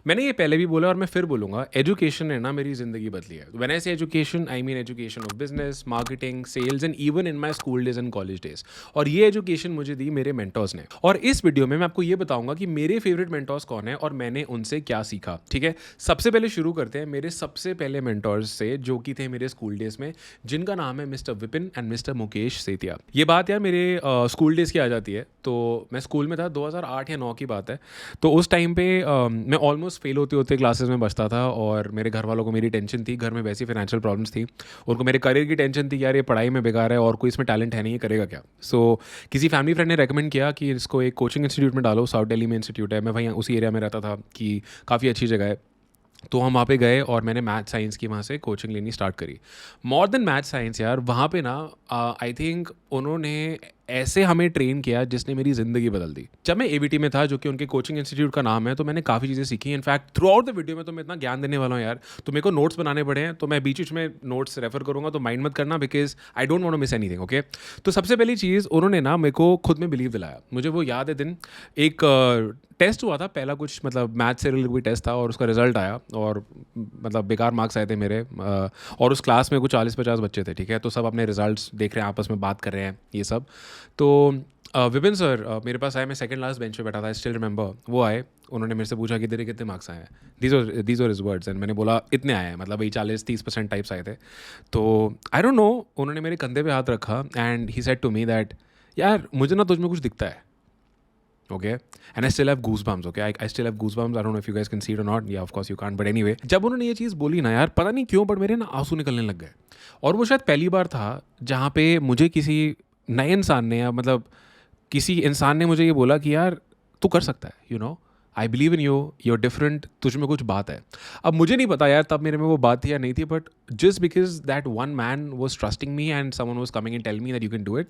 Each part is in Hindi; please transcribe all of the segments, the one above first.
मैंने ये पहले भी बोला और मैं फिर बोलूँगा, एजुकेशन ने ना मेरी ज़िंदगी बदली है। When I say education, I mean education of business, marketing, sales and even in my school days and college days. और ये एजुकेशन मुझे दी मेरे मेंटर्स ने। और इस वीडियो में मैं आपको ये बताऊंगा कि मेरे फेवरेट मेंटर्स कौन है और मैंने उनसे क्या सीखा। ठीक है, सबसे पहले शुरू करते हैं मेरे सबसे पहले मेंटर्स से, जो कि थे मेरे स्कूल डेज में, जिनका नाम है mister Vipin and mister Mukesh Setia. ये बात यार मेरे स्कूल डेज की आ जाती है। तो मैं स्कूल में था, 2008 या 9 की बात है। तो उस टाइम पे मैं ऑलमोस्ट फेल होते होते क्लासेस में बचता था और मेरे घर वालों को मेरी टेंशन थी, घर में वैसी फाइनेंशियल प्रॉब्लम्स थी, उनको मेरे करियर की टेंशन थी, यार ये पढ़ाई में बेकार है और कोई इसमें टैलेंट है नहीं, ये करेगा क्या। सो किसी फैमिली फ्रेंड ने रेकमेंड किया कि इसको एक कोचिंग इंस्टीट्यूट में डालो, साउथ दिल्ली में इंस्टीट्यूट है, मैं वहीं उसी एरिया में रहता था कि काफ़ी अच्छी जगह है। तो हम वहाँ पे गए और मैंने मैथ साइंस की वहाँ से कोचिंग लेनी स्टार्ट करी। मोर देन मैथ साइंस यार, वहाँ पे ना आई थिंक उन्होंने ऐसे हमें ट्रेन किया जिसने मेरी ज़िंदगी बदल दी। जब मैं एबीटी में था, जो कि उनके कोचिंग इंस्टीट्यूट का नाम है, तो मैंने काफ़ी चीज़ें सीखी। In fact through out the video में तो मैं इतना ज्ञान देने वाला हूँ यार, तो मेरे को नोट्स बनाने पड़े हैं, तो मैं बीच बीच में नोट्स रेफर करूँगा, तो माइंड मत करना, because I don't want to miss anything. Okay, तो सबसे पहली चीज़ उन्होंने ना मेरे को खुद में बिलीव दिलाया। मुझे वो याद है दिन, एक टेस्ट हुआ था पहला, कुछ मतलब मैथ से रिलेटेड कोई टेस्ट था और उसका रिजल्ट आया और मतलब बेकार मार्क्स आए थे मेरे। और उस क्लास में कुछ 40-50 बच्चे थे। ठीक है, तो सब अपने रिजल्ट्स देख रहे हैं, आपस में बात कर रहे हैं ये सब। तो विपिन सर मेरे पास आए, मैं सेकंड लास्ट बेंच पे बैठा था, आई स्टिल रिमेंबर। वो आए, उन्होंने मेरे से पूछा कि तेरे कितने मार्क्स आए हैं, these are his words, and मैंने बोला इतने आए हैं, मतलब वही 40-30% टाइप्स आए थे। तो आई डोंट नो, उन्होंने मेरे कंधे पे हाथ रखा and he said to me that यार मुझे ना तुझ में कुछ दिखता है। Okay, and I still have goosebumps. Okay, I still have goosebumps. I don't know if you guys can see it or not. Yeah, of course you can't. But anyway, जब उन्होंने ये चीज़ बोली ना यार, पता नहीं क्यों, बट मेरे ना आंसू निकलने लग गए। और वो शायद पहली बार था जहाँ पे मुझे किसी नए इंसान ने, या मतलब किसी इंसान ने मुझे ये बोला कि यार तू कर सकता है, you know, I believe in you, you're different, तुझ में कुछ बात है। अब मुझे नहीं पता यार तब मेरे में वो बात थी या नहीं थी, but just because that one man was trusting me and someone was coming and tell me that you can do it,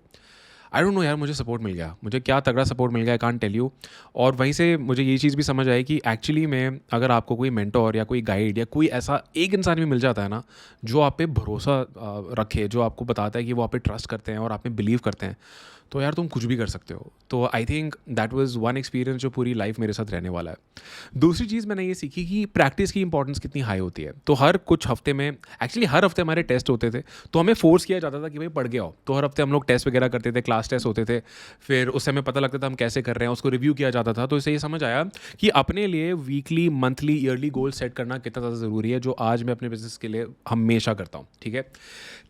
I don't know यार, मुझे सपोर्ट मिल गया, मुझे क्या तगड़ा सपोर्ट मिल गया, आई कांट टेल यू। और वहीं से मुझे ये चीज़ भी समझ आई कि एक्चुअली में अगर आपको कोई मेंटोर या कोई गाइड या कोई ऐसा एक इंसान भी मिल जाता है ना, जो आप पे भरोसा रखे, जो आपको बताता है कि वो आप पे ट्रस्ट करते हैं और आप पे बिलीव करते हैं, तो यार तुम कुछ भी कर सकते हो। तो I think that was one experience जो पूरी लाइफ मेरे साथ रहने वाला है। दूसरी चीज़ मैंने ये सीखी कि प्रैक्टिस की इंपॉर्टेंस कितनी हाई होती है। तो हर कुछ हफ्ते में, एक्चुअली हर हफ्ते हमारे टेस्ट होते थे, तो हमें फोर्स किया जाता था कि भाई पढ़ के आओ। तो हर हफ्ते हम लोग टेस्ट वगैरह करते थे, क्लास टेस्ट होते थे, फिर उससे हमें पता लगता था हम कैसे कर रहे हैं, उसको रिव्यू किया जाता था। तो इससे ये समझ आया कि अपने लिए weekly, monthly, yearly goal set करना कितना ज़्यादा ज़रूरी है, जो आज मैं अपने बिजनेस के लिए हमेशा करता हूँ। ठीक है,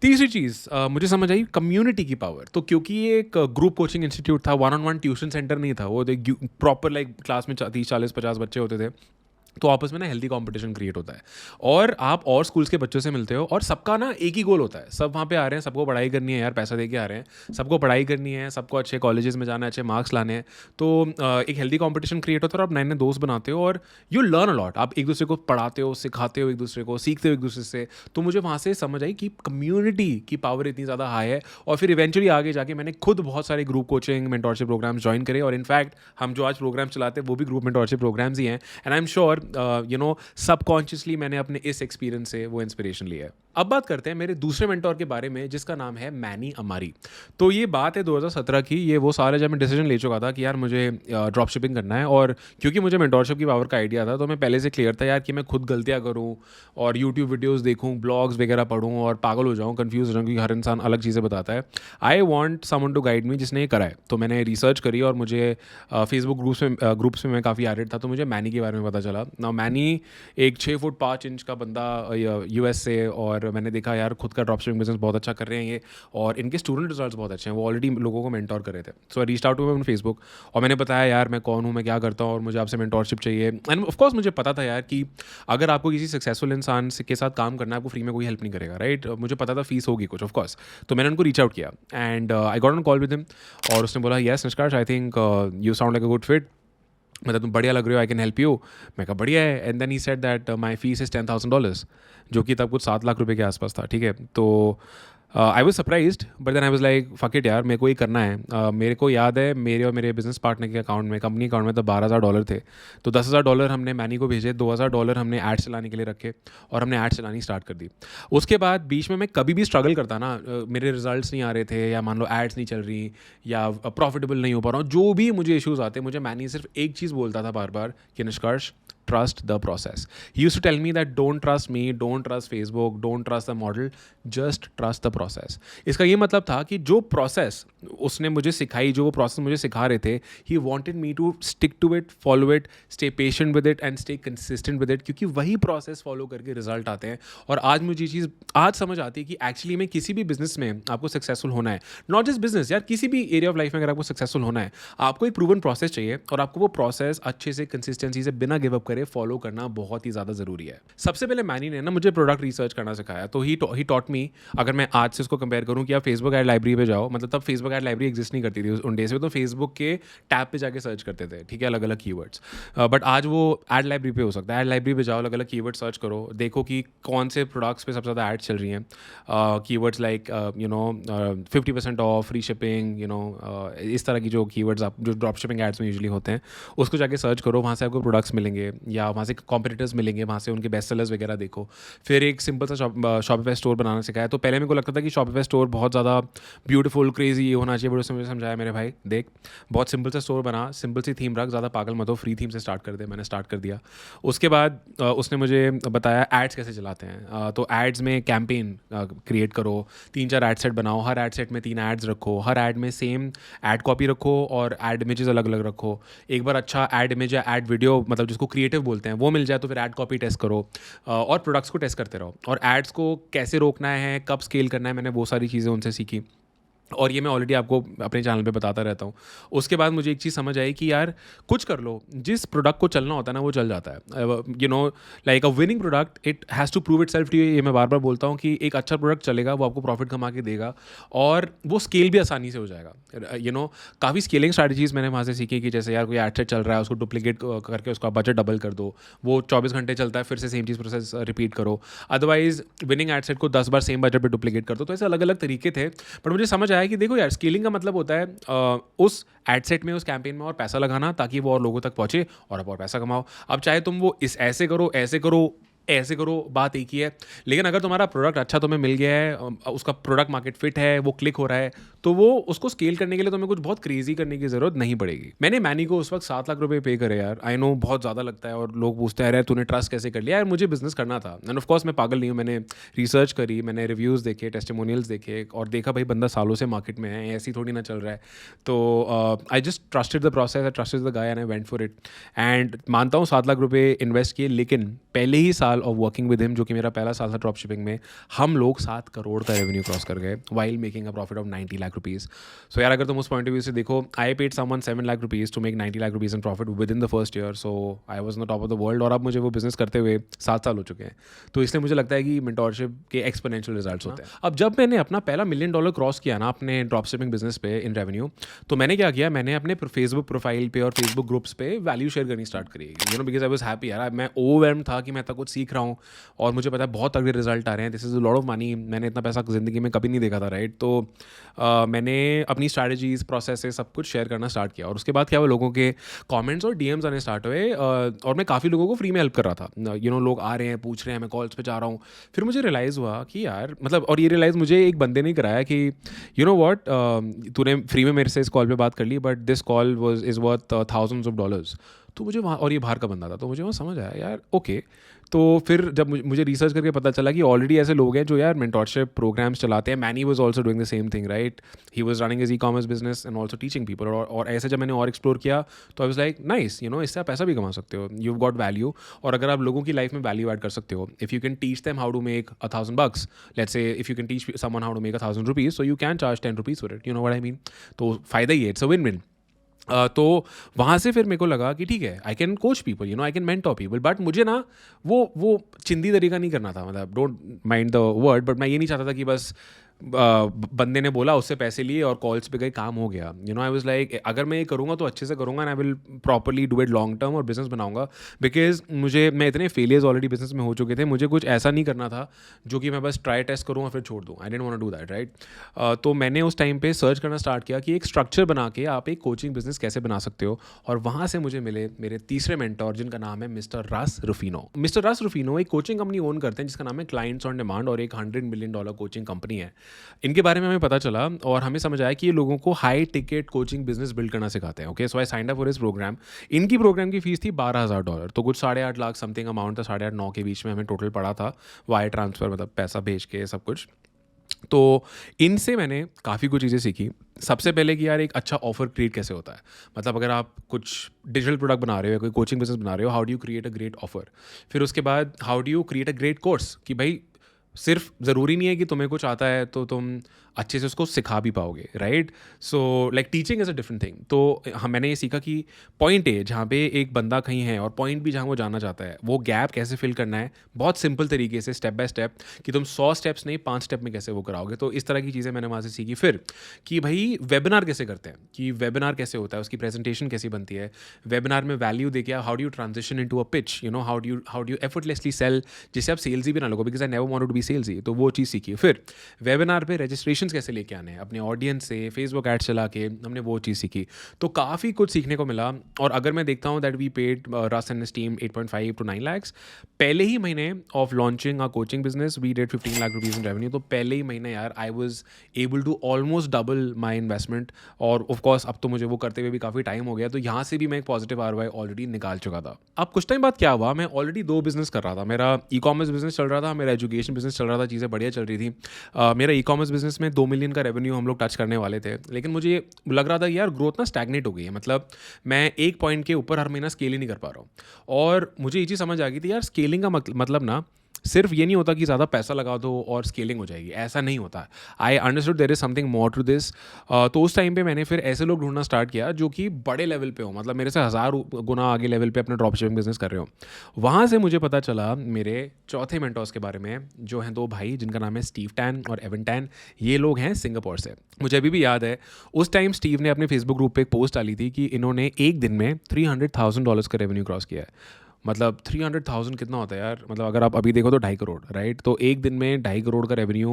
तीसरी चीज़ मुझे समझ आई, कम्युनिटी की पावर। तो क्योंकि ये एक ग्रुप कोचिंग इंस्टीट्यूट था, one on one tuition centre नहीं था, वो प्रॉपर लाइक क्लास में 30-40-50 बच्चे होते थे, तो आपस में ना हेल्दी कंपटीशन क्रिएट होता है और आप और स्कूल्स के बच्चों से मिलते हो और सबका ना एक ही गोल होता है। सब वहाँ पे आ रहे हैं, सबको पढ़ाई करनी है यार, पैसा दे के आ रहे हैं, सबको पढ़ाई करनी है, सबको अच्छे कॉलेजेस में जाना है, अच्छे मार्क्स लाने हैं। तो एक हेल्दी कंपटीशन क्रिएट होता है और आप नए नए दोस्त बनाते हो और यू लर्न अ लॉट। आप एक दूसरे को पढ़ाते हो, सिखाते हो, एक दूसरे को सीखते हो एक दूसरे से। तो मुझे वहाँ से समझ आई कि कम्युनिटी की पावर इतनी ज़्यादा हाई है। और फिर इवेंचुअली आगे जाके मैंने खुद बहुत सारे group coaching, mentorship programs join करे, और इनफैक्ट हम जो आज प्रोग्राम चलाते हैं वो भी ग्रुप मेंटोरशिप प्रोग्राम्स ही हैं। And I am sure you know subconsciously मैंने अपने इस एक्सपीरियंस से वो इंस्पिरेशन लिया है। अब बात करते हैं मेरे दूसरे मेंटोर के बारे में, जिसका नाम है मैनी अमारी। तो ये बात है 2017 की। ये वो साल है जब मैं डिसीजन ले चुका था कि यार मुझे ड्रॉप शिपिंग करना है, और क्योंकि मुझे मेंटोरशिप की पावर का आइडिया था, तो मैं पहले से क्लियर था यार कि मैं खुद गलतियाँ करूँ और यूट्यूब वीडियोज़ देखूँ, ब्लॉग्स वगैरह पढ़ूँ और पागल हो जाऊँ, कन्फ्यूज हो जाऊँ, क्योंकि हर इंसान अलग चीज़ें बताता है। I want someone to guide me जिसने ये करा है। तो मैंने रिसर्च करी और मुझे फेसबुक ग्रुप्स में मैं काफ़ी एडिड था, तो मुझे मैनी के बारे में पता चला ना। मैनी एक 6 फुट 5 इंच का बंदा, यूएस से, और मैंने देखा यार खुद का ड्रॉप शिपिंग बिजनेस बहुत अच्छा कर रहे हैं ये, और इनके स्टूडेंट रिजल्ट्स बहुत अच्छे हैं, वो ऑलरेडी लोगों को मेंटोर कर रहे थे। So I reached out to him on Facebook और मैंने बताया यार मैं कौन हूँ, मैं क्या करता हूँ और मुझे आपसे मेंटोरशिप चाहिए। एंड ऑफ कोर्स मुझे पता था यार कि अगर आपको किसी सक्सेसफुल इंसान के साथ काम करना है, आपको फ्री में कोई हेल्प नहीं करेगा, राइट। मुझे पता था फीस होगी कुछ, ऑफ कोर्स। तो मैंने उनको रीच आउट किया and I got on call with him, और उसने बोला यस निष्कर्ष, I think you sound like a good fit, मतलब तुम बढ़िया लग रहे हो, आई कैन हेल्प यू। मैं कहा बढ़िया है। And then he said that my fees is $10,000, जो कि तब कुछ 7 लाख रुपए के आसपास था। ठीक है, तो I was surprised, but then I was like fuck it यार, मेरे को ही करना है। मेरे को याद है मेरे और मेरे बिजनेस पार्टनर के अकाउंट में, कंपनी अकाउंट में तो $12,000 थे। तो $10,000 हमने मैनी को भेजे, $2,000 हमने ऐड चलाने के लिए रखे और हमने ऐड चलानी स्टार्ट कर दी। उसके बाद बीच में मैं कभी भी स्ट्रगल करता ना, मेरे रिजल्ट्स नहीं आ रहे थे, या मान लो एड्स नहीं चल रही, या प्रॉफिटेबल नहीं हो पा रहा हूँ, जो भी मुझे इशूज़ आते, मुझे मैनी सिर्फ एक चीज़ बोलता था बार बार कि निष्कर्ष trust the process. He used to tell me that don't trust me, don't trust Facebook, don't trust the model, just trust the process. इसका ये मतलब था कि जो process उसने मुझे सिखाई, जो वो process मुझे सिखा रहे थे, he wanted me to stick to it, follow it, stay patient with it and stay consistent with it, क्योंकि वही process follow करके result आते हैं. और आज मुझे ये चीज़ आज समझ आती है कि एक्चुअली में किसी भी बिजनेस में आपको सक्सेसफुल होना है, नॉट जस्ट बिजनेस यार, किसी भी एरिया ऑफ लाइफ में अगर आपको सक्सेसफुल होना है, आपको एक प्रूवन प्रोसेस चाहिए और आपको वो प्रोसेस अच्छे से कंसिस्टेंसी से बिना गिव अप करे फॉलो करना बहुत ही ज़्यादा ज़रूरी है. सबसे पहले मैनी ने ना मुझे प्रोडक्ट रिसर्च करना सिखाया. तो ही टॉट मी, अगर मैं आज से उसको कंपेयर करूँ कि आप फेसबुक एड लाइब्रेरी पे जाओ, मतलब तब फेसबुक एड लाइब्रेरी एग्जिस्ट नहीं करती थी उन डेज में, तो फेसबुक के टैब पे जाके सर्च करते थे, ठीक है, अलग अलग कीवर्ड्स. बट आज वो एड लाइब्रेरी पे हो सकता है. एड लाइब्रेरी पे जाओ, अलग अलग कीवर्ड सर्च करो, देखो कि कौन से प्रोडक्ट्स पे सबसे ज़्यादा एड्स चल रही हैं. Keywords like 50% of, free shipping, इस तरह की जो कीवर्ड्स आप जो ड्रॉप शिपिंग एड्स में यूजुअली होते हैं, उसको जाके सर्च करो. वहाँ से आपको प्रोडक्ट्स मिलेंगे या वहाँ से कॉम्पिटिटर्स मिलेंगे, वहाँ से उनके बेस्ट सेलर्स वगैरह देखो. फिर एक सिंपल सा शॉपिफाई स्टोर बनाना सिखाया. तो पहले मेरे को लगता था कि शॉपिफाई स्टोर बहुत ज़्यादा ब्यूटीफुल क्रेजी ये होना चाहिए, बट उसने मुझे समझाया, मेरे भाई देख, बहुत सिंपल सा स्टोर बना, सिंपल सी थीम रख, ज़्यादा पागल मत हो, फ्री थीम से स्टार्ट कर दे. मैंने स्टार्ट कर दिया. उसके बाद उसने मुझे बताया एड्स कैसे चलाते हैं. तो एड्स में कैंपेन क्रिएट करो, 3-4 एड सेट बनाओ, हर एड सेट में 3 एड्स रखो, हर एड में सेम एड कॉपी रखो और एड इमेजेस अलग अलग रखो. एक बार अच्छा एड इमेज या एड वीडियो, मतलब जिसको क्रिएटिव बोलते हैं, वो मिल जाए तो फिर एड कॉपी टेस्ट करो और प्रोडक्ट्स को टेस्ट करते रहो. और एड्स को कैसे रोकना है, कब स्केल करना है, मैंने वो सारी चीज़ें उनसे सीखी. और ये मैं ऑलरेडी आपको अपने चैनल पे बताता रहता हूँ. उसके बाद मुझे एक चीज़ समझ आई कि यार कुछ कर लो, जिस प्रोडक्ट को चलना होता है ना वो चल जाता है. Like a winning product, it has to prove itself to you. ये मैं बार बार बोलता हूँ कि एक अच्छा प्रोडक्ट चलेगा, वो आपको प्रॉफिट कमा के देगा और वो स्केल भी आसानी से हो जाएगा. काफ़ी स्केलिंग स्ट्रैटेजीज मैंने वहाँ से सीखी कि जैसे यार कोई एड सेट चल रहा है, उसको डुप्लीकेट करके उसका बजट डबल कर दो, वो 24 घंटे चलता है, फिर से सेम चीज़ प्रोसेस रिपीट करो. अदरवाइज विनिंग एड सेट को 10 बार सेम बजट पर डुप्लीकेट कर दो. तो ऐसे अलग अलग तरीके थे. बट मुझे समझ आया कि देखो यार, स्केलिंग का मतलब होता है उस एड सेट में, उस कैंपेन में और पैसा लगाना ताकि वो और लोगों तक पहुंचे और आप और पैसा कमाओ. अब चाहे तुम वो ऐसे करो, ऐसे करो, बात एक ही है. लेकिन अगर तुम्हारा प्रोडक्ट अच्छा तुम्हें मिल गया है, उसका प्रोडक्ट मार्केट फिट है, वो क्लिक हो रहा है, तो वो उसको स्केल करने के लिए तुम्हें कुछ बहुत क्रेजी करने की ज़रूरत नहीं पड़ेगी. मैंने मैनी को उस वक्त 7 लाख रुपए पे करे यार. आई नो बहुत ज़्यादा लगता है और लोग पूछते हैं यार तूने ट्रस्ट कैसे कर लिया. यार मुझे बिजनेस करना था एंड ऑफ कोर्स मैं पागल नहीं हूँ. मैंने रिसर्च करी, मैंने रिव्यूज़ देखे, टेस्टिमोनियल्स देखे और देखा भाई बंदा सालों से मार्केट में है, ऐसी थोड़ी ना चल रहा है. तो I just trusted the process, I trusted the guy and I went for it. And मानता हूँ 7 लाख रुपये इन्वेस्ट किए, लेकिन पहले ही साल ऑफ वर्किंग विद हिम, जो कि मेरा पहला साल था ड्रॉप शिपिंग में, हम लोग 7 करोड़ का रेवेन्यू क्रॉस कर गए while making a profit of 90 lakh rupees. So यार अगर तुम उस पॉइंट ऑफ व्यू से देखो, I paid someone 7 lakh rupees to make 90 lakh rupees in profit within the first year. So I was on the top of the world. और अब मुझे वो बिजनेस करते हुए 7 साल हो चुके हैं. तो इसलिए मुझे लगता है कि मेंटोरशिप के एक्सपोनेंशियल रिजल्ट्स होते हैं. अब जब मैंने अपना पहला $1 मिलियन क्रॉस किया ना अपने ड्रॉप शिपिंग बिजनेस पे इन रेवेन्यू, तो मैंने क्या किया, मैंने अपने फेसबुक प्रोफाइल पे और फेसबुक ग्रुप्स पे वैल्यू शेयर करनी स्टार्ट करी. बिकॉज आई वाज हैप्पी यार. मैं ओवरवेल्म था कि मैं इतना कुछ सीख रहा हूँ और मुझे पता है बहुत तगड़े रिजल्ट आ रहे हैं. This is a lot of money. मैंने इतना पैसा ज़िंदगी में कभी नहीं देखा था, राइट. तो मैंने अपनी स्ट्रैटेजीज, प्रोसेस सब कुछ शेयर करना स्टार्ट किया. और उसके बाद क्या हुआ, लोगों के कमेंट्स और डीएम्स आने स्टार्ट हुए और मैं काफ़ी लोगों को फ्री में हेल्प कर रहा था. लोग आ रहे हैं, पूछ रहे हैं, मैं कॉल्स पे जा रहा हूँ. फिर मुझे रियलाइज़ हुआ कि यार मतलब, और ये रियलाइज़ मुझे एक बंदे ने कराया कि व्हाट, तूने फ्री में मेरे से इस कॉल पे बात कर ली, but this call is worth thousands of dollars. तो मुझे वहाँ, और ये बाहर का बंदा था, तो मुझे वहाँ समझ आया यार ओके. तो फिर जब मुझे रिसर्च करके पता चला कि ऑलरेडी ऐसे लोग हैं जो यार मेंटोरशिप प्रोग्राम्स चलाते हैं. Many was also doing the same thing, right. He was running his e-commerce business and also teaching people. और ऐसे जब मैंने और एक्सप्लोर किया तो आई वाज लाइक नाइस, इससे आप पैसा भी कमा सकते हो. You got value. और अगर आप लोगों की लाइफ में वैल्यू ऐड कर सकते हो, if you can teach them how to make $1,000, let's say if you can teach someone how to make ₹1,000, so you can charge ₹10 for it. You know what I mean. तो फ़ायदा ही है, इट्स अ विन विन. तो वहाँ से फिर मेरे को लगा कि ठीक है, I can coach people, I can mentor people. But मुझे ना वो चिंदी तरीका नहीं करना था. मतलब don't mind the word, but मैं ये नहीं चाहता था कि बस बंदे ने बोला, उससे पैसे लिए और कॉल्स पे गए, काम हो गया. आई वाज लाइक अगर मैं ये करूँगा तो अच्छे से करूँगा and I will properly do it long term और बिजनेस बनाऊंगा. बिकॉज मैं इतने फेलियर्स ऑलरेडी बिजनेस में हो चुके थे. मुझे कुछ ऐसा नहीं करना था जो कि मैं बस ट्राई टेस्ट करूँ और फिर छोड़ दूँ. I didn't want to do that, right. तो मैंने उस टाइम पे सर्च करना स्टार्ट किया कि एक स्ट्रक्चर बना के आप एक कोचिंग बिजनेस कैसे बना सकते हो. और वहाँ से मुझे मिले मेरे तीसरे मेंटोर, जिनका नाम है मिस्टर रास रुफिनो. मिस्टर रास रुफिनो एक कोचिंग कंपनी ओन करते हैं जिसका नाम है क्लाइंट्स ऑन डिमांड, और एक $100 मिलियन कोचिंग कंपनी है. इनके बारे में हमें पता चला और हमें समझ आया कि ये लोगों को high ticket coaching business build करना सिखाते हैं। Okay, so I signed up for इस प्रोग्राम। इनकी प्रोग्राम की फीस थी $12,000, तो कुछ 8.5 लाख समथिंग अमाउंट था, 8.5 9 के बीच में हमें टोटल पड़ा था, वायर ट्रांसफ़र मतलब पैसा भेज के सब कुछ। तो इनसे मैंने काफ़ी कुछ चीज़ें सीखी। सबसे पहले कि यार एक अच्छा ऑफर क्रिएट कैसे होता है, मतलब अगर आप कुछ डिजिटल प्रोडक्ट बना रहे हो या कोई कोचिंग बिजनेस बना रहे हो, how do you create a great offer. फिर उसके बाद how do you create a great course, कि भाई सिर्फ ज़रूरी नहीं है कि तुम्हें कुछ आता है तो तुम अच्छे से उसको सिखा भी पाओगे, right. So like teaching is a different thing. तो हम मैंने ये सीखा कि पॉइंट ए जहाँ पे एक बंदा कहीं है और पॉइंट बी जहाँ वो जाना चाहता है, वो गैप कैसे फिल करना है बहुत सिंपल तरीके से, स्टेप बाय स्टेप, कि तुम 100 स्टेप्स नहीं 5 स्टेप में कैसे वो कराओगे। तो इस तरह की चीज़ें मैंने वहाँ से सीखी। फिर कि भाई वेबिनार कैसे करते हैं, कि वेबिनार कैसे होता है, उसकी प्रेजेंटेशन कैसी बनती है, वेबिनार में वैल्यू देके how do you transition into a pitch, you know how do you effortlessly sell, जिससे आप सेल्स ही भी ना लगो, because I never wanted to be salesy. तो वो चीज़ सीखी। फिर वेबिनार पे रजिस्ट्रेशन कैसे लेके आने हैं अपने ऑडियंस से, फेसबुक एड्स चला के, हमने वो चीज़ सीखी। तो काफ़ी कुछ सीखने को मिला। और अगर मैं देखता हूँ that we paid Russ and team 8.5 to 9 lakhs पहले ही महीने of launching a coaching business, we did 15 lakh rupees in revenue. तो पहले ही महीने यार I was able to almost double my investment. और ऑफ कोर्स अब तो मुझे वो करते हुए भी काफ़ी टाइम हो गया, तो यहाँ से भी मैं एक पॉजिटिव ROI ऑलरेडी निकाल चुका था। अब कुछ टाइम बाद क्या हुआ, मैं ऑलरेडी 2 बिजनेस कर रहा था। मेरा ई-कॉमर्स बिजनेस चल रहा था, मेरा एजुकेशन बिजनेस चल रहा था, चीज़ें बढ़िया चल रही थी। मेरा ई-कॉमर्स बिजनेस में 2 मिलियन का रेवेन्यू हम लोग टच करने वाले थे, लेकिन मुझे लग रहा था कि यार ग्रोथ ना स्टैग्नेट हो गई है, मतलब मैं एक पॉइंट के ऊपर हर महीना स्केल ही नहीं कर पा रहा हूँ। और मुझे ये चीज़ समझ आ गई थी यार, स्केलिंग का मतलब ना सिर्फ ये नहीं होता कि ज़्यादा पैसा लगा दो और स्केलिंग हो जाएगी, ऐसा नहीं होता। I understood there is something more to this. तो उस टाइम पे मैंने फिर ऐसे लोग ढूंढना स्टार्ट किया जो कि बड़े लेवल पे हो, मतलब मेरे से 1000 गुना आगे लेवल पे अपना ड्रॉप शिपिंग बिजनेस कर रहे हो। वहाँ से मुझे पता चला मेरे चौथे मेंटोर्स के बारे में, जो हैं 2 भाई जिनका नाम है स्टीव टैन और एवन टैन। ये लोग हैं सिंगापुर से। मुझे अभी भी याद है, उस टाइम स्टीव ने अपने फेसबुक ग्रुप पे एक पोस्ट डाली थी कि इन्होंने एक दिन में $300,000 का रेवेन्यू क्रॉस किया है। मतलब 300,000 कितना होता है यार, मतलब अगर आप अभी देखो तो 2.5 करोड़, राइट। तो एक दिन में 2.5 करोड़ का रेवेन्यू,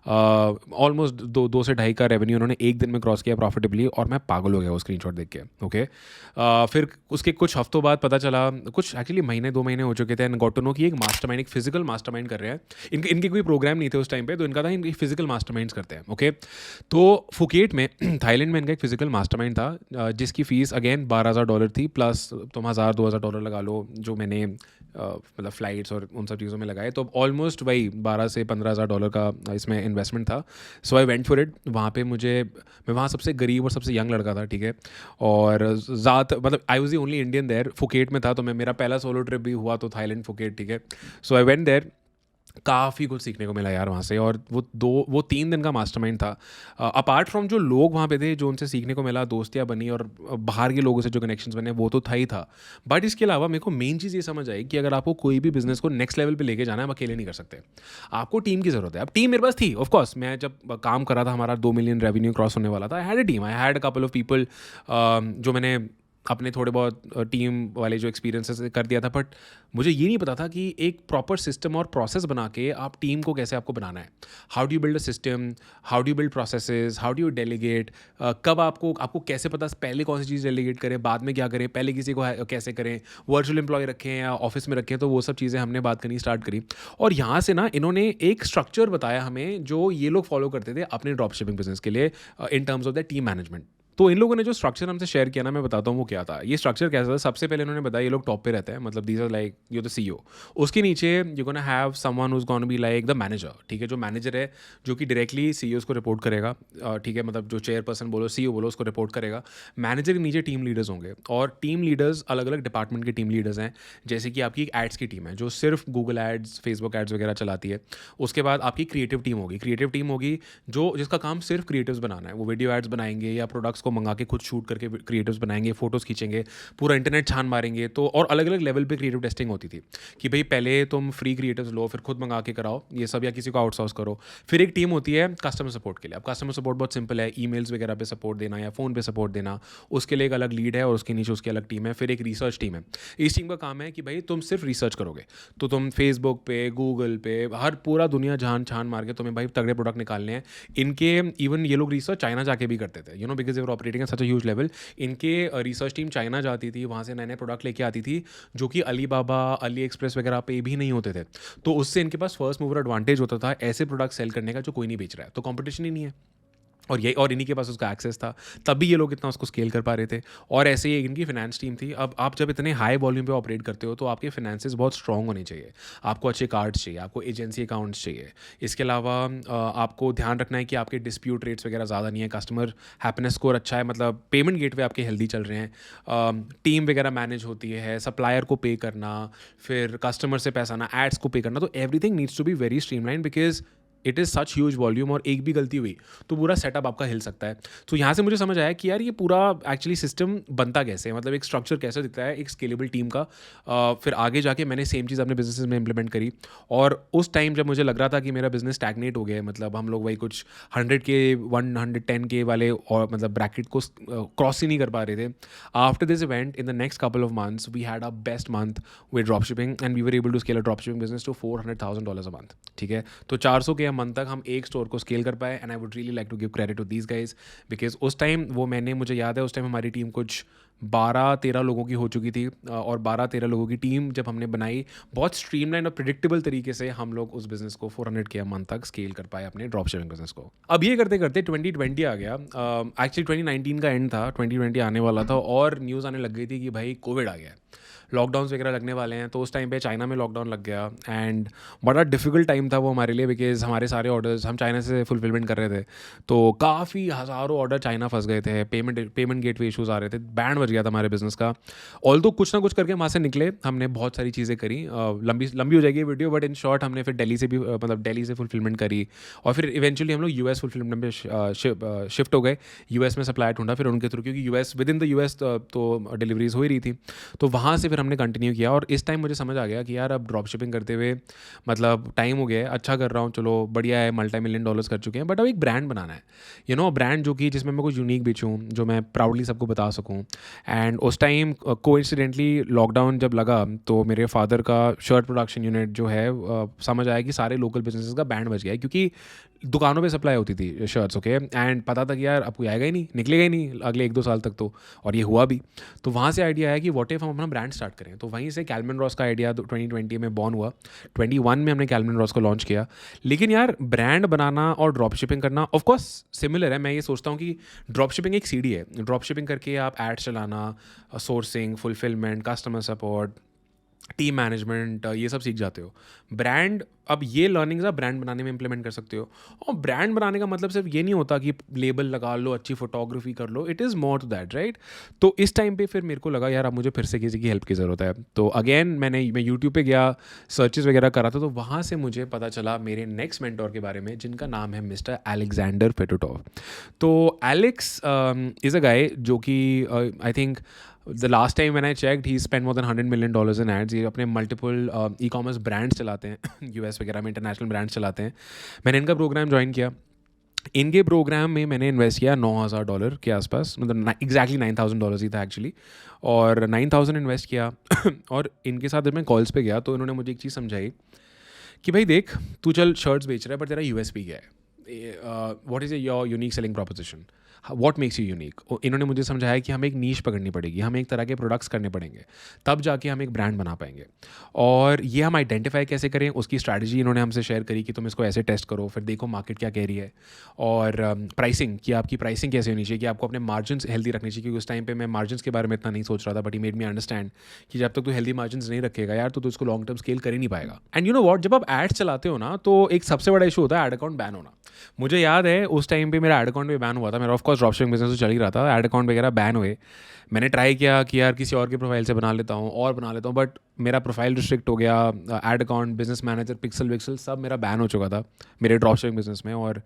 ऑलमोस्ट 2 से 2.5 का रेवेन्यू उन्होंने एक दिन में क्रॉस किया प्रॉफिटेबली। और मैं पागल हो गया वो स्क्रीनशॉट देख के। ओके, फिर उसके कुछ हफ्तों बाद पता चला, कुछ एक्चुअली महीने 2 महीने हो चुके थे, एंड गॉट टू नो कि एक मास्टरमाइंड, एक फिजिकल मास्टरमाइंड कर रहे हैं। इनके कोई प्रोग्राम नहीं थे उस टाइम पे, तो इनका था इनकी फिजिकल मास्टरमाइंड्स करते हैं। ओके, तो फुकेट में थाईलैंड में इनका एक फिजिकल मास्टरमाइंड था, जिसकी फीस अगेन $12,000 थी, प्लस तुम $1,000-2,000 लगा लो जो मैंने मतलब फ़्लाइट्स और उन सब चीज़ों में लगाए। तो ऑलमोस्ट वही $12,000 से $15,000 का इसमें इन्वेस्टमेंट था। सो आई वेंट फॉर इट। वहाँ पे मैं वहाँ सबसे गरीब और सबसे यंग लड़का था, ठीक है। और ज़्यादा मतलब I was the only Indian there. Phuket में था, तो मेरा पहला सोलो ट्रिप भी हुआ तो थाईलैंड फुकेट, ठीक है। So I went there. काफ़ी कुछ सीखने को मिला यार वहाँ से। और वो 3 दिन का मास्टरमाइंड था। अपार्ट फ्रॉम जो लोग वहाँ पे थे, जो उनसे सीखने को मिला, दोस्तियाँ बनी और बाहर के लोगों से जो कनेक्शंस बने, वो तो था ही था। बट इसके अलावा मेरे को मेन चीज़ ये समझ आई कि अगर आपको कोई भी बिजनेस को नेक्स्ट लेवल पे लेके जाना है, आप अकेले नहीं कर सकते, आपको टीम की ज़रूरत है। अब टीम मेरे पास थी, ऑफ कोर्स। मैं जब काम कर रहा था, हमारा 2 मिलियन रेवेन्यू क्रॉस होने वाला था, I had a team, I had a couple of people जो मैंने अपने थोड़े बहुत टीम वाले जो एक्सपीरियंसेस कर दिया था। बट मुझे ये नहीं पता था कि एक प्रॉपर सिस्टम और प्रोसेस बना के आप टीम को कैसे आपको बनाना है। How do you build a system, how do you build processes, how do you delegate, कब आपको कैसे पता पहले कौन सी चीज़ डेलीगेट करें, बाद में क्या करें, पहले किसी को कैसे करें, वर्चुअल एम्प्लॉय रखें या ऑफिस में रखें। तो वो सब चीज़ें हमने बात करनी स्टार्ट करी। और यहाँ से ना इन्होंने एक स्ट्रक्चर बताया हमें जो ये लोग फॉलो करते थे अपने ड्रॉप शिपिंग बिजनेस के लिए, in terms of the team management. तो इन लोगों ने जो स्ट्रक्चर हमसे शेयर किया ना, मैं बताता हूँ वो क्या था। ये स्ट्रक्चर कैसा था, सबसे पहले इन्होंने बताया ये लोग टॉप पे रहते हैं, मतलब these are like you the CEO। उसके नीचे you gonna have someone who's gonna be like the manager, ठीक है। जो मैनेजर है, जो कि डायरेक्टली CEOs को रिपोर्ट करेगा, ठीक है। मतलब जो चेयरपर्सन बोलो, CEO बोलो, उसको रिपोर्ट करेगा। मैनेजर के नीचे टीम लीडर्स होंगे, और टीम लीडर्स अलग अलग डिपार्टमेंट के टीम लीडर्स हैं। जैसे कि आपकी एक एड्स की टीम है जो सिर्फ गूगल एड्स, फेसबुक एड्स वगैरह चलाती है। उसके बाद आपकी क्रिएटिव टीम होगी जो जिसका काम सिर्फ क्रिएटिव्स बनाना है। वो वीडियो एड्स बनाएंगे या प्रोडक्ट्स को मंगा के खुद शूट करके क्रिएटिव्स बनाएंगे, फोटोज़ खींचेंगे, पूरा इंटरनेट छान मारेंगे। तो और अलग अलग लेवल पे क्रिएटिव टेस्टिंग होती थी कि भाई पहले तुम फ्री क्रिएटिव्स लो, फिर खुद मंगा के कराओ ये सब, या किसी को आउटसोर्स करो। फिर एक टीम होती है कस्टमर सपोर्ट के लिए। अब कस्टमर सपोर्ट बहुत सिंपल है, ईमेल्स वगैरह पे सपोर्ट देना या फ़ोन पे सपोर्ट देना। उसके लिए एक अलग लीड है और उसके नीचे उसकी अलग टीम है। फिर एक रिसर्च टीम है। इस टीम का काम है कि भाई तुम सिर्फ रिसर्च करोगे, तो तुम फेसबुक पे, गूगल पे, हर पूरा दुनिया जहान छान मार के तुम्हें भाई तगड़े प्रोडक्ट निकालने हैं। इनके इवन ये लोग रिसर्च चाइना जाके भी करते थे, you know, because they were operating at such a huge level, इनके रिसर्च टीम चाइना जाती थी, वहाँ से नए नए प्रोडक्ट लेके आती थी जो कि अलीबाबा, अली एक्सप्रेस वगैरह पे भी नहीं होते थे। तो उससे इनके पास फर्स्ट मूवर एडवांटेज होता था ऐसे प्रोडक्ट सेल करने का जो कोई नहीं बेच रहा है, तो कंपटीशन ही नहीं है। और इन्हीं के पास उसका एक्सेस था, तब भी ये लोग इतना उसको स्केल कर पा रहे थे। और ऐसे ही इनकी फाइनेंस टीम थी। अब आप जब इतने हाई वॉल्यूम पे ऑपरेट करते हो तो आपके फाइनेंसेस बहुत स्ट्रॉन्ग होने चाहिए, आपको अच्छे कार्ड्स चाहिए, आपको एजेंसी अकाउंट्स चाहिए। इसके अलावा आपको ध्यान रखना है कि आपके डिस्प्यूट रेट्स वगैरह ज़्यादा नहीं है, कस्टमर हैप्पीनेस स्कोर अच्छा है, मतलब पेमेंट गेटवे आपके हेल्दी चल रहे हैं, टीम वगैरह मैनेज होती है, सप्लायर को पे करना, फिर कस्टमर से पैसा आना, एड्स को पे करना। तो everything needs to be very streamline because it is such huge volume, और एक भी गलती हुई तो पूरा सेटअप आपका हिल सकता है। तो यहाँ से मुझे समझ आया कि यार ये पूरा एक्चुअली सिस्टम बनता कैसे है, मतलब एक स्ट्रक्चर कैसे दिखता है एक स्केलेबल टीम का। फिर आगे जाके मैंने सेम चीज़ अपने बिजनेस में इंप्लीमेंट करी। और उस टाइम जब मुझे लग रहा था कि मेरा बिजनेस स्टैग्नेट हो गया है, मतलब हम लोग वही कुछ 100K 110K वाले और मतलब ब्रैकेट को क्रॉस ही नहीं कर पा रहे थे, after this event in the next couple of months we had a best month with drop shipping and we were able to scale a drop shipping business to $400,000 a month. ठीक है, तो 400K मंथ तक हम एक स्टोर को स्केल कर पाए, and I would really like to give credit to these guys because उस टाइम मुझे याद है उस टाइम हमारी टीम कुछ 12-13 लोगों की हो चुकी थी, और 12-13 लोगों की टीम जब हमने बनाई, बहुत स्ट्रीमलाइन और प्रिडिक्टेबल तरीके से हम लोग उस बिजनेस को 400K मंथ तक स्केल कर पाए अपने ड्रॉप शिपिंग बिजनेस को। अब ये करते करते 2020 आ गया। एक्चुअली 2019 का एंड था, 2020 आने वाला था, और न्यूज़ आने लग गई थी कि भाई कोविड आ गया है, लॉकडाउन्स वगैरह लगने वाले हैं। तो उस टाइम पे चाइना में लॉकडाउन लग गया, एंड बड़ा डिफिकल्ट टाइम था वो हमारे लिए बिकॉज हमारे सारे ऑर्डर्स हम चाइना से फुलफिलमेंट कर रहे थे, तो काफ़ी हज़ारों ऑर्डर चाइना फंस गए थे, पेमेंट गेटवे इशूज़ आ रहे थे, बैंड बज गया था हमारे बिजनेस का। ऑल्दो कुछ ना कुछ करके वहाँ से निकले, हमने बहुत सारी चीज़ें करी। लंबी लंबी हो जाएगी वीडियो, बट इन शॉर्ट हमने फिर दिल्ली से भी मतलब दिल्ली से फुलफिलमेंट करी, और फिर इवेंचुअली हम लोग यूएस फुलफिलमेंट में शिफ्ट हो गए। यूएस में सप्लाई ढूंढा फिर उनके थ्रू, क्योंकि US with in the US तो डिलीवरीज हो ही रही थी। तो वहाँ से फिर हमने कंटिन्यू किया, और इस टाइम मुझे समझ आ गया कि यार अब ड्रॉप शिपिंग करते हुए मतलब टाइम हो गया है, अच्छा कर रहा हूँ, चलो बढ़िया है, $multi-million कर चुके हैं, बट अब एक ब्रांड बनाना है, ब्रांड जो कि जिसमें मैं कुछ यूनिक बेचूँ, जो मैं प्राउडली सबको बता सकूँ। एंड उस टाइम कोइंसिडेंटली लॉकडाउन जब लगा तो मेरे फादर का शर्ट प्रोडक्शन यूनिट जो है, समझ आया कि सारे लोकल बिजनेसेस का बैंड बज गया है, क्योंकि दुकानों पे सप्लाई होती थी शर्ट्स। ओके, एंड पता था कि यार अब कोई आएगा ही नहीं, निकलेगा ही नहीं अगले 1-2 साल तक, तो और ये हुआ भी। तो वहाँ से आइडिया आया कि व्हाट इफ हम अपना ब्रांड स्टार्ट करें। तो वहीं से कैलविन रॉस का आइडिया 2020 में बॉर्न हुआ। 21 में हमने कैलविन रॉस को लॉन्च किया। लेकिन यार ब्रांड बनाना और ड्रॉप शिपिंग करना ऑफ कोर्स सिमिलर है। मैं ये सोचता हूँ कि ड्रॉप शिपिंग एक सीढ़ी है, ड्रॉप शिपिंग करके आप एड्स चलाना, sourcing, fulfilment, customer support, team management, ये सब सीख जाते हो। ब्रांड, अब ये लर्निंग्स आप ब्रांड बनाने में इंप्लीमेंट कर सकते हो। और ब्रांड बनाने का मतलब सिर्फ ये नहीं होता कि लेबल लगा लो, अच्छी फोटोग्राफी कर लो, it is more to that, right. तो इस टाइम पे फिर मेरे को लगा यार अब मुझे फिर से किसी की हेल्प की ज़रूरत है। तो अगेन मैं यूट्यूब पे गया, सर्चेस वगैरह करा था, तो वहाँ से मुझे पता चला मेरे नेक्स्ट मेंटोर के बारे में, जिनका नाम है मिस्टर एलेक्जेंडर फेटोटोव। तो एलेक्स इज़ अ गाय जो कि I think the last time when I checked he spend more than $100 million in ads. ये अपने मल्टीपल ई कॉमर्स ब्रांड्स चलाते हैं यूएस वगैरह में, इंटरनेशनल ब्रांड्स चलाते हैं। मैंने इनका प्रोग्राम ज्वाइन किया। इनके प्रोग्राम में मैंने इन्वेस्ट किया $9,000 के आसपास, मतलब एग्जैक्टली $9,000 ही था एक्चुअली, और 9,000 इन्वेस्ट किया और इनके साथ जब मैं कॉल्स पे गया तो इन्होंने मुझे एक चीज़ समझाई कि भाई देख, तू चल शर्ट्स बेच रहा है, पर तेरा यूएसपी क्या है, what is your unique selling proposition, what makes you unique. इन्होंने मुझे समझाया कि हमें एक नीश पकड़नी पड़ेगी, हमें एक तरह के प्रोडक्ट्स करने पड़ेंगे, तब जाके हम एक ब्रांड बना पाएंगे। और ये हम आइडेंटिफाई कैसे करें, उसकी स्ट्रैटेजी इन्होंने हमसे शेयर करी कि तुम इसको ऐसे टेस्ट करो, फिर देखो मार्केट क्या कह रही है, और प्राइसिंग कि आपकी प्राइसिंग कैसे होनी चाहिए, कि आपको अपने मार्जिन्स हेल्दी रखने चाहिए, क्योंकि उस टाइम पे मैं मार्जिन्स के बारे में इतना नहीं सोच रहा था, but he made me understand कि जब तक तू हेल्दी मार्जिन्स नहीं रखेगा यार तो इसको लॉन्ग टर्म स्केल कर ही नहीं पाएगा। एंड यू नो व्हाट, जब आप एड्स चलाते हो ना, तो एक सबसे बड़ा इशू होता है एड अकाउंट बैन होना। मुझे याद है उस टाइम पे मेरा एड अकाउंट भी बैन हुआ था। मेरा ऑफकोर्स ड्रॉपशिपिंग बिजनेस तो चल ही रहा था, एड अकाउंट वगैरह बैन हुए। मैंने ट्राई किया कि यार किसी और के प्रोफाइल से बना लेता हूँ, बट मेरा प्रोफाइल रिस्ट्रिक्ट हो गया। Ad account, business manager, pixel सब मेरा बैन हो चुका था मेरे ड्रॉपशिपिंग बिजनेस में, और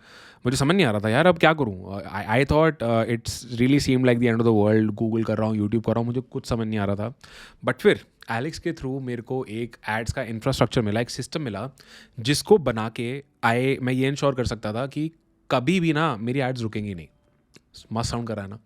मुझे समझ नहीं आ रहा था यार अब क्या करूँ। I thought it's really seem like the end of the world. Google कर रहा हूँ, यूट्यूब कर रहा हूँ, मुझे कुछ समझ नहीं आ रहा था। बट फिर एलेक्स के थ्रू मेरे को एक एड्स का इंफ्रास्ट्रक्चर मिला, एक सिस्टम मिला, जिसको बना के मैं ये इंश्योर कर सकता था कि कभी भी ना मेरी एड्स रुकेंगी नहीं। मस्त साउंड कर रहा है ना।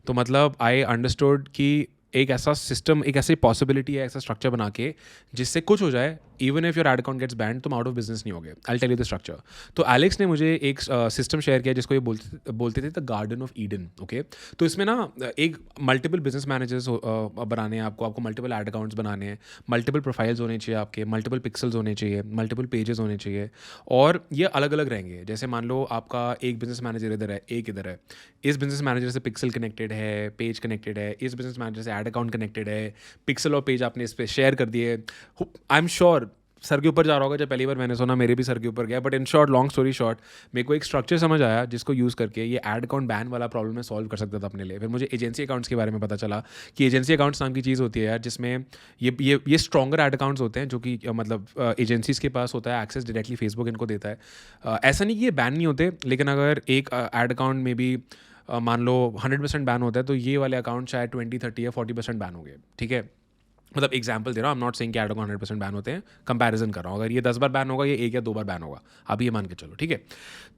तो मतलब आई अंडरस्टूड कि एक ऐसा सिस्टम, एक ऐसी पॉसिबिलिटी है, ऐसा स्ट्रक्चर बना के जिससे कुछ हो जाए even if your ad account gets banned तुम आउट ऑफ बिजनेस नहीं होगे। I tell you the structure. तो एलेक्स ने मुझे एक सिस्टम शेयर किया जिसको ये बोलते थे the garden of Eden. Okay, तो इसमें ना एक मल्टीपल बिजनेस मैनेजर्स बनाने हैं आपको मल्टीपल एड अकाउंट्स बनाने हैं, मल्टीपल प्रोफाइल्स होने चाहिए आपके, मल्टीपल पिक्सल्स होने चाहिए, मल्टीपल पेजेस होने चाहिए, और ये अलग अलग रहेंगे। जैसे मान लो आपका एक बिजनेस मैनेजर इधर है, एक इधर है, इस बिजनेस मैनेजर से पिक्सल कनेक्टेड है, पेज कनेक्टेड है, इस बिजनेस मैनेजर से एड अकाउंट कनेक्टेड है, पिक्सल और पेज आपने इस पर शेयर कर दिए। आई एम श्योर सर के ऊपर जा रहा होगा, जब पहली बार मैंने सुना मेरे भी सर के ऊपर गया, but in short, long story short, मेरे को एक स्ट्रक्चर समझ आया जिसको यूज़ करके ये एड अकाउंट बैन वाला प्रॉब्लम मैं सॉल्व कर सकता था अपने लिए। फिर मुझे एजेंसी अकाउंट्स के बारे में पता चला कि एजेंसी अकाउंट्स नाम की चीज़ होती है यार, जिसमें ये स्ट्रॉन्गर एड अकाउंट्स होते हैं जो कि मतलब एजेंसीज़ के पास होता है एक्सेस, डायरेक्टली फेसबुक इनको देता है। ऐसा नहीं कि ये बैन नहीं होते, लेकिन अगर एक एड अकाउंट में भी मान लो 100% बैन होता है, तो ये वाले अकाउंट शायद 20, 30 या 40% बैन हो गए। ठीक है, मतलब एग्जाम्पल दे रहा हूँ, आई एम नॉट सेइंग कि एड अकाउंट 100% बैन होते हैं, कंपैरिजन कर रहा हूँ। अगर ये 10 बार बैन होगा, ये 1 या 2 बार बैन होगा, आप ये मान के चलो। ठीक है,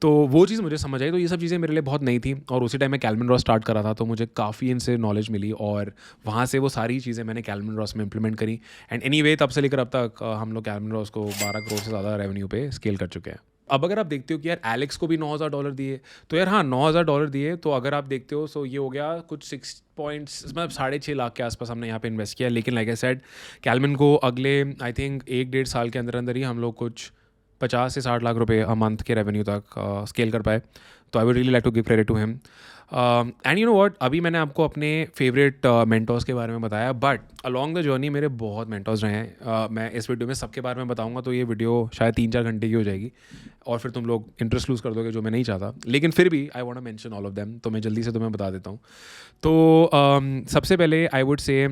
तो वो चीज़ मुझे समझ आई। तो ये सब चीज़ें मेरे लिए बहुत नई थी, और उसी टाइम मैं कैलमन रॉस स्टार्ट करा था, तो मुझे काफ़ी इनसे नॉलेज मिली, और वहाँ से वो सारी चीज़ें मैंने कैलमन रॉस में इंप्लीमेंट करी। एंड एनीवे तब से लेकर अब तक हम लोग कैलमन रॉस को 12 करोड़ से ज़्यादा रेवेन्यू पे स्केल कर चुके हैं। अब अगर आप देखते हो कि यार एलेक्स को भी $9,000 दिए, तो यार हाँ, $9,000 दिए, तो अगर आप देखते हो सो ये हो गया कुछ 6 पॉइंट्स, मतलब 6.5 लाख के आसपास हमने यहाँ पे इन्वेस्ट किया। लेकिन लाइक आई सेड, कैलमन को अगले आई थिंक 1-1.5 साल के अंदर अंदर ही हम लोग कुछ 50 से 60 लाख रुपए अ मंथ के रेवेन्यू तक स्केल कर पाए। तो I would really like to give credit to him. And you know what, अभी मैंने आपको अपने फेवरेट मेंटोर्स के बारे में बताया, बट अलॉन्ग द जर्नी मेरे बहुत मेंटोर्स रहे हैं। मैं इस वीडियो में सबके बारे में बताऊंगा तो ये वीडियो शायद 3-4 घंटे की हो जाएगी, और फिर तुम लोग इंटरेस्ट लूज़ कर दोगे, जो मैं नहीं चाहता। लेकिन फिर भी I want to mention all of them, तो मैं जल्दी से तुम्हें बता देता हूँ। तो सबसे पहले आई वुड से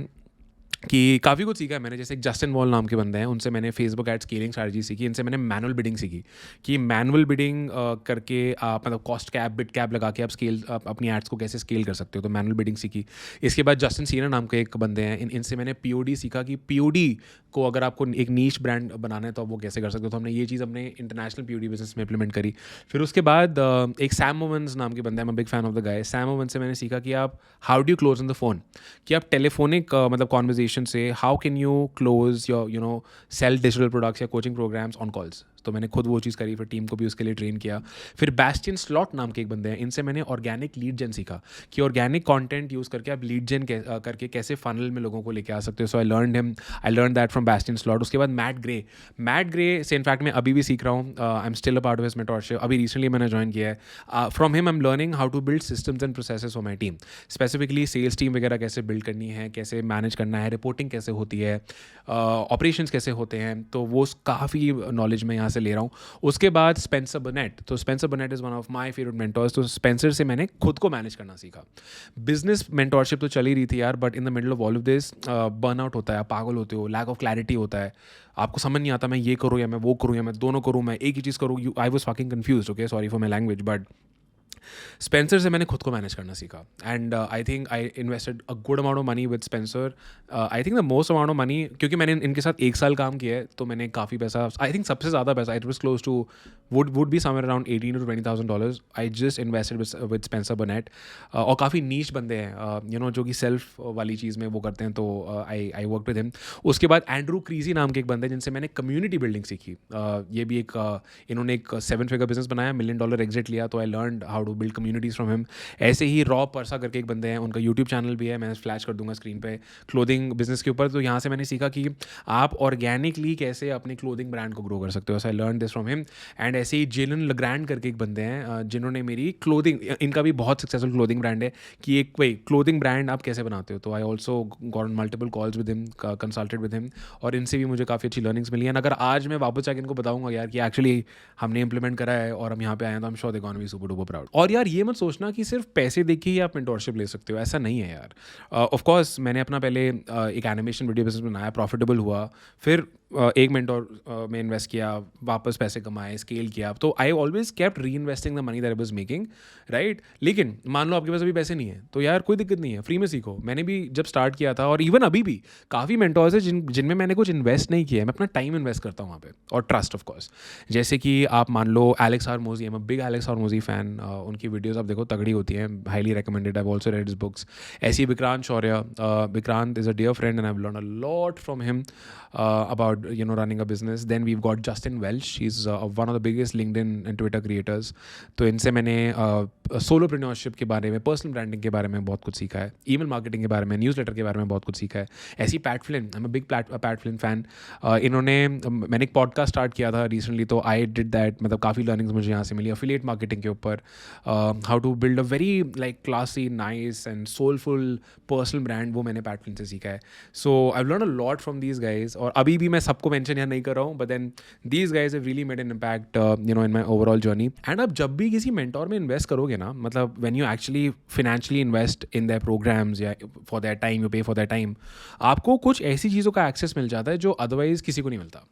कि काफ़ी कुछ सीखा है मैंने। जैसे एक जस्टिन वॉल नाम के बंदे हैं, उनसे मैंने फेसबुक एड स्केलिंग स्ट्रैटेजी सीखी। इनसे मैंने मैनुअल बिडिंग सीखी कि मैनुअल बिडिंग करके आप मतलब कॉस्ट कैप, बिट कैप लगा के आप अपनी एड्स को कैसे स्केल कर सकते हो, तो मैनुअल बिडिंग सीखी। इसके बाद जस्टिन सीना नाम के एक बंदे हैं, इनसे मैंने पीओडी सीखा कि पीओडी को अगर आपको एक नीश ब्रांड बनाना है तो आप वो कैसे कर सकते हो। तो हमने ये चीज़ अपने इंटरनेशनल पीओडी बिजनेस में इंप्लीमेंट करी। फिर उसके बाद एक सैम ओवंस नाम के बंदा है, मैं big fan of the guy. Sam Owens से मैंने सीखा कि आप how do you close on the phone, कि आप टेलीफोनिक मतलब कॉन्वर्जेशन से how can you close your sell digital products या कोचिंग प्रोग्राम्स ऑन कॉल्स। तो मैंने खुद वो चीज़ करी, फिर टीम को भी उसके लिए ट्रेन किया। फिर बैस्टियन स्लॉट नाम के एक बंदे हैं, इनसे मैंने ऑर्गेनिक लीड जेन सीखा कि ऑर्गेनिक कंटेंट यूज़ करके आप लीड जेन करके कैसे फनल में लोगों को लेके आ सकते हो। So I learn that from Bastian Slot. उसके बाद मैट ग्रे से इनफैक्ट मैं अभी भी सीख रहा हूँ। I am still a part of his mentorship, अभी रिसेंटली मैंने ज्वाइन किया है। From him I am learning how to build systems and processes for my team, specifically sales team वगैरह कैसे बिल्ड करनी है, कैसे मैनेज करना है, रिपोर्टिंग कैसे होती है, ऑपरेशंस कैसे होते हैं। तो वो काफ़ी नॉलेज मैं यहाँ से ले रहा हूँ। उसके बाद स्पेंसर बर्नेट, तो Spencer बर्नेट is one of my favourite mentors. तो स्पेंसर से मैंने खुद को मैनेज करना सीखा। बिजनेस मेंटोरशिप तो चल ही रही थी यार, but in the middle of all of this burnout होता है, आप पागल होते हो, लैक ऑफ क्लैरिटी होता है, आपको समझ नहीं आता मैं ये करूँ या मैं वो करूँ या मैं दोनों करूँ, मैं एक ही चीज़ करूँ। I was fucking confuse, okay, sorry for my language, but Spencer से मैंने खुद को मैनेज करना सीखा। And I think I invested a good amount of money with Spencer. I think the most amount of money, क्योंकि मैंने इनके साथ 1 साल काम किया है, तो मैंने काफ़ी पैसा, आई थिंक सबसे ज़्यादा पैसा, it was close to would be somewhere around $18,000 to $20,000 I just invested with Spencer Burnett. और काफ़ी नीश बंदे हैं जो कि सेल्फ वाली चीज़ में वो करते हैं, तो आई वर्क विद हिम। उसके बाद एंड्रू क्रीजी नाम के एक बंदे जिनसे मैंने कम्युनिटी बिल्डिंग सीखी। ये भी इन्होंने एक 7 फिगर बिजनेस बनाया, $1 million एग्जिट लिया, तो I learn how to build communities from him. ऐसे ही रॉ परसा करके एक बंदे हैं, उनका यूट्यूब चैनल भी है, मैं फ्लैश कर दूंगा स्क्रीन पे, क्लोथिंग बिजनेस के ऊपर। तो यहाँ से मैंने सीखा कि आप ऑर्गेनिकली कैसे अपने क्लोथिंग ब्रांड को ग्रो कर सकते हो। So I learn this from him. And ऐसे ही जेलन लग्रैंड करके एक बंदे हैं जिन्होंने मेरी क्लोथिंग, इनका भी बहुत सक्सेसफुल क्लोथिंग ब्रांड है, कि एक वही क्लोथिंग ब्रांड आप कैसे बनाते हो। तो I also got multiple calls with him, consulted with him, और इनसे भी मुझे काफ़ी अच्छी लर्निंग्स मिली हैं। अगर आज मैं वापस जाकर इनको बताऊंगा यार कि एक्चुअली हमने इंप्लीमेंट करा है और हम यहाँ पे आए हैं, तो I am sure they gonna be super duper proud. और यार ये मत सोचना कि सिर्फ पैसे देके ही आप मेंटोरशिप ले सकते हो, ऐसा नहीं है यार। ऑफ कोर्स मैंने अपना पहले एक एनिमेशन वीडियो बिजनेस बनाया, प्रॉफिटेबल हुआ, फिर एक मेंटोर में इन्वेस्ट किया, वापस पैसे कमाए, स्केल किया। तो आई ऑलवेज केप्ट री investing the money that I was making, right. लेकिन मान लो आपके पास अभी पैसे नहीं है, तो यार कोई दिक्कत नहीं है, फ्री में सीखो। मैंने भी जब स्टार्ट किया था, और इवन अभी भी काफ़ी मेंटोर्स है जिनमें मैंने कुछ इन्वेस्ट नहीं किया है, मैं अपना टाइम इन्वेस्ट करता हूँ वहाँ पे, और ट्रस्ट ऑफ कोर्स। जैसे कि आप मान लो Alex Hormozi, I am a big Alex Hormozi fan. उनकी वीडियोज़ आप देखो, तगड़ी होती हैं, highly recommended. I have also read his books. ऐसी Vikrant Shaurya, Vikrant is a dear friend and I have learn a lot from him about running a business. Then we've got Justin Welch. He's one of the biggest LinkedIn and Twitter creators. तो इनसे मैंने सोलोप्रेन्योरशिप के बारे में, पर्सनल ब्रांडिंग के बारे में बहुत कुछ सीखा है, ईमेल मार्केटिंग के बारे में, न्यूज़लेटर के बारे में बहुत कुछ सीखा है. ऐसी PAT Flint, I am a big PAT Flint fan. मैंने एक पॉडकास्ट स्टार्ट किया था रिसेंटली, तो आई डिड दैट. मतलब काफ़ी लर्निंग्स मुझे यहाँ से मिली एफिलिएट मार्केटिंग के ऊपर, how to build a very like classy, nice and soulful personal brand, वो मैंने पैट फ्लिन से सीखा है. So I learn a lot from these guys. और अभी भी मैं सबको मेंशन यहाँ नहीं कर रहा हूँ, but then these guys have really made an impact in my overall journey. And आप जब भी किसी मेंटोर में इन्वेस्ट करोगे ना, मतलब when you actually financially invest in their programs या for their time, you pay for their time, आपको कुछ ऐसी चीज़ों का एक्सेस मिल जाता है जो अदरवाइज किसी को नहीं मिलता.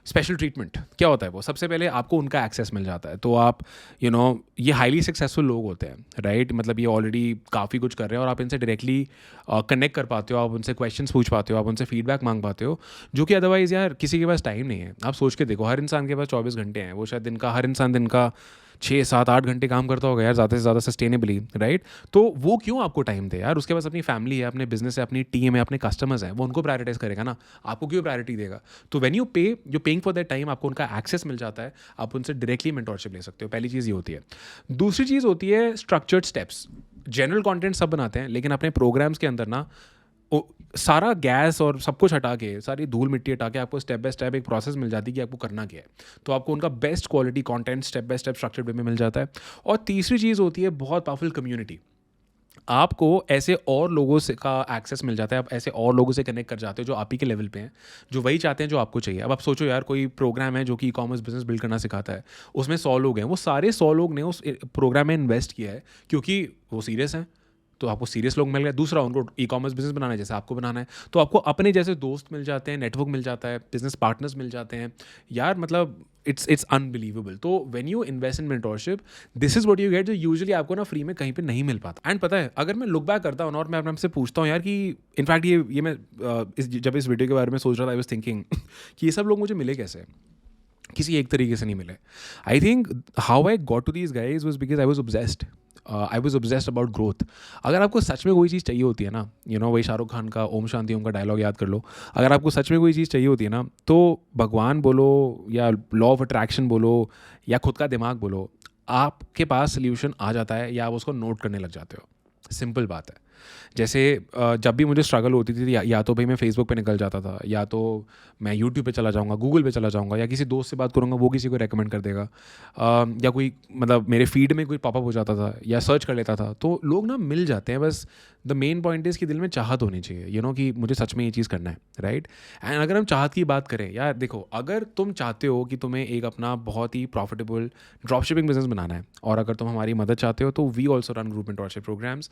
स्पेशल ट्रीटमेंट क्या होता है वो, सबसे पहले आपको उनका एक्सेस मिल जाता है. तो आप ये हाईली सक्सेसफुल लोग होते हैं, राइट. मतलब ये ऑलरेडी काफ़ी कुछ कर रहे हैं और आप इनसे डायरेक्टली कनेक्ट कर पाते हो, आप उनसे क्वेश्चंस पूछ पाते हो, आप उनसे फीडबैक मांग पाते हो, जो कि अदरवाइज़ यार किसी के पास टाइम नहीं है. आप सोच के देखो, हर इंसान के पास 24 घंटे हैं. वो शायद हर इंसान दिन का 6, 7, 8 घंटे काम करता होगा यार, ज़्यादा से ज़्यादा सस्टेनेबली, राइट. तो वो क्यों आपको टाइम दे यार. उसके पास अपनी फैमिली है, अपने बिजनेस है, अपनी टीम है, अपने कस्टमर्स हैं, वो उनको प्रायोरिटाइज करेगा ना. आपको क्यों प्रायोरिटी देगा. तो when you paying for that time, आपको उनका एक्सेस मिल जाता है, आप उनसे डायरेक्टली मेंटोरशिप ले सकते हो. पहली चीज़ ये होती है. दूसरी चीज़ होती है स्ट्रक्चर्ड स्टेप्स. जनरल कंटेंट सब बनाते हैं, लेकिन अपने प्रोग्राम्स के अंदर ना सारा गैस और सब कुछ हटा के, सारी धूल मिट्टी हटा के आपको स्टेप बाय स्टेप एक प्रोसेस मिल जाती है कि आपको करना क्या है. तो आपको उनका best quality content step by step structured way में मिल जाता है. और तीसरी चीज़ होती है बहुत पावरफुल कम्युनिटी. आपको ऐसे और लोगों से का एक्सेस मिल जाता है, आप ऐसे और लोगों से कनेक्ट कर जाते हो जो आप ही के लेवल पे हैं, जो वही चाहते हैं जो आपको चाहिए. अब आप सोचो यार, कोई प्रोग्राम है जो कि ई कॉमर्स बिजनेस बिल्ड करना सिखाता है, उसमें 100 लोग हैं, वो सारे 100 लोग ने उस प्रोग्राम में इन्वेस्ट किया है क्योंकि वो सीरियस हैं. तो आपको सीरियस लोग मिल गए. दूसरा, उनको ई कॉमर्स बिजनेस बनाना है जैसे आपको बनाना है, तो आपको अपने जैसे दोस्त मिल जाते हैं, नेटवर्क मिल जाता है, बिजनेस पार्टनर्स मिल जाते हैं यार. मतलब इट्स अनबिलीवेबल. तो when you invest in mentorship, this is what you get, जो यूजुअली आपको ना फ्री में कहीं पे नहीं मिल पाता. एंड पता है, अगर मैं लुक बैक करता हूँ और मैं अपने आपसे पूछता हूँ यार कि इनफैक्ट ये मैं जब इस वीडियो के बारे में सोच रहा था, आई वाज थिंकिंग कि ये सब लोग मुझे मिले कैसे. किसी एक तरीके से नहीं मिले. I think how I got to these guys was because I was obsessed. I was obsessed about growth. अगर आपको सच में कोई चीज़ चाहिए होती है ना, वही शाहरुख खान का ओम शांति ओम का डायलॉग याद कर लो. अगर आपको सच में कोई चीज़ चाहिए होती है ना, तो भगवान बोलो या लॉ ऑफ अट्रैक्शन बोलो या खुद का दिमाग बोलो, आपके पास सोल्यूशन आ जाता है या आप उसको नोट करने लग जाते हो. सिंपल बात है. जैसे जब भी मुझे स्ट्रगल होती थी या तो भाई मैं फेसबुक पे निकल जाता था, या तो मैं यूट्यूब पे चला जाऊँगा, गूगल पे चला जाऊँगा, या किसी दोस्त से बात करूँगा, वो किसी को रेकमेंड कर देगा, या कोई मतलब मेरे फीड में कोई पॉपअप हो जाता था या सर्च कर लेता था. तो लोग ना मिल जाते हैं. बस द मेन पॉइंट इज़ कि दिल में चाहत होनी चाहिए, कि मुझे सच में ये चीज़ करना है, राइट. एंड अगर हम चाहत की बात करें यार, देखो, अगर तुम चाहते हो कि तुम्हें एक अपना बहुत ही प्रॉफिटेबल ड्रॉप शिपिंग बिजनेस बनाना है, और अगर तुम हमारी मदद चाहते हो, तो we also run group mentorship programs.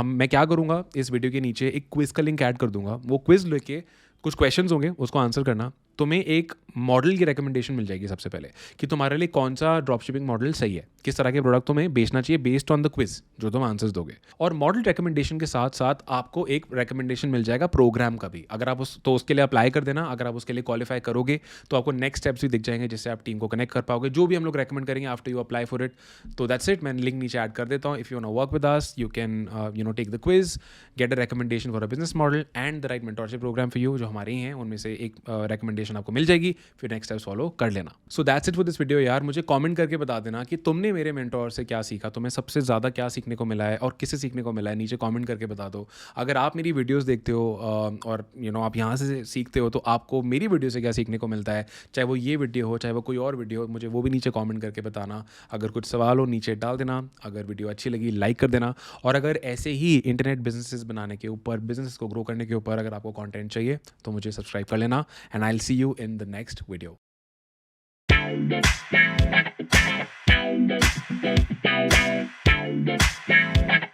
मैं क्या करूँगा, इस वीडियो के नीचे एक क्विज़ का लिंक ऐड कर दूंगा. वो क्विज़ लेके कुछ क्वेश्चंस होंगे, उसको आंसर करना. तुम्हें एक मॉडल की रिकमेंडेशन मिल जाएगी सबसे पहले, कि तुम्हारे लिए कौन सा ड्रॉप शिपिंग मॉडल सही है, किस तरह के प्रोडक्ट तुम्हें बेचना चाहिए बेस्ड ऑन द क्विज जो तुम आंसर्स दोगे. और मॉडल रिकमेंडेशन के साथ साथ आपको एक रिकमेंडेशन मिल जाएगा प्रोग्राम का भी. अगर आप उसके लिए अप्लाई कर देना. अगर आप उसके लिए क्वालिफाई करोगे तो आपको नेक्स्ट स्टेप्स भी दिख जाएंगे, जिससे आप टीम को कनेक्ट कर पाओगे, जो भी हम लोग रेकमेंड करेंगे after you apply for it. तो दैट्स इट. मैं लिंक नीचे ऐड कर देता हूँ. If you want to work with us, you can take the quiz, get a recommendation for a business model and the right mentorship program for you. जो हमारे ही हैं उनमें से एक रिकमेंडेशन आपको मिल जाएगी, फिर नेक्स्ट स्टेप्स फॉलो कर लेना. So that's it for this video यार. मुझे कमेंट करके बता देना कि तुमने मेरे मेंटोर से क्या सीखा, तुम्हें सबसे ज़्यादा क्या सीखने को मिला है और किससे सीखने को मिला है. नीचे कमेंट करके बता दो. अगर आप मेरी वीडियोस देखते हो और आप यहाँ से सीखते हो, तो आपको मेरी वीडियो से क्या सीखने को मिलता है, चाहे वो ये वीडियो हो, चाहे वो कोई और वीडियो हो, मुझे वो भी नीचे कॉमेंट करके बताना. अगर कुछ सवाल हो नीचे डाल देना. अगर वीडियो अच्छी लगी लाइक कर देना. और अगर ऐसे ही इंटरनेट बिजनेसेस बनाने के ऊपर, बिजनेस को ग्रो करने के ऊपर अगर आपको कंटेंट चाहिए, तो मुझे सब्सक्राइब कर लेना. And I will see you in the next video. Thank you.